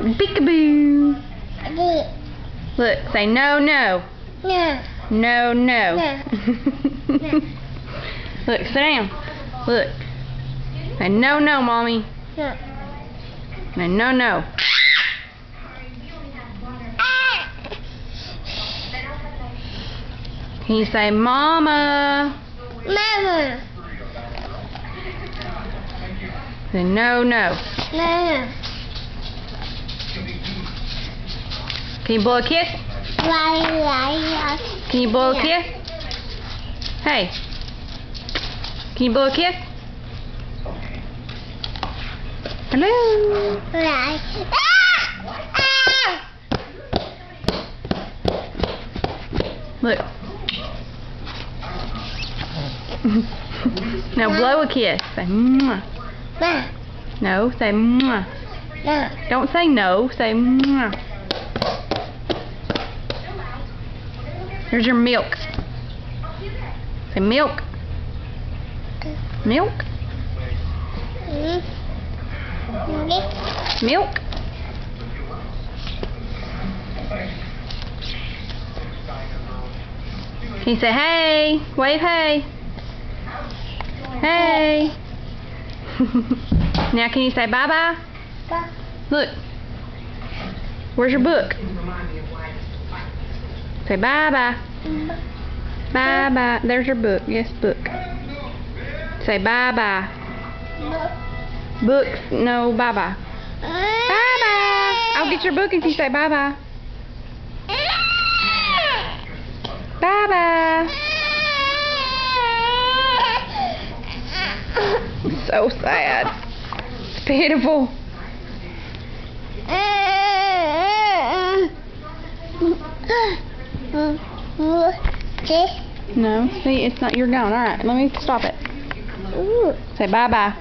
Peekaboo. Look, say no, no. No. No, no. No. Look, sit down. Look. Say no, no, mommy. No. Say no, no. Can you say mama? Mama. Say no, no. No. Can you blow a kiss? Can you blow a kiss? Hey. Can you blow a kiss? Hello. Look. Now blow a kiss. Say mwah. No, say mwah. Don't say no, say mwah. Here's your milk. Say milk. Milk. Milk. Can you say hey? Wave hey. Hey. Now can you say bye-bye? Look. Where's your book? Say bye-bye. Bye-bye. There's your book. Yes, book. Say bye-bye. Book. No, bye-bye. Bye-bye. I'll get your book if you say bye-bye. Bye-bye. So sad. It's pitiful. No, see, it's not. You're gone. All right, let me stop it. Say bye-bye.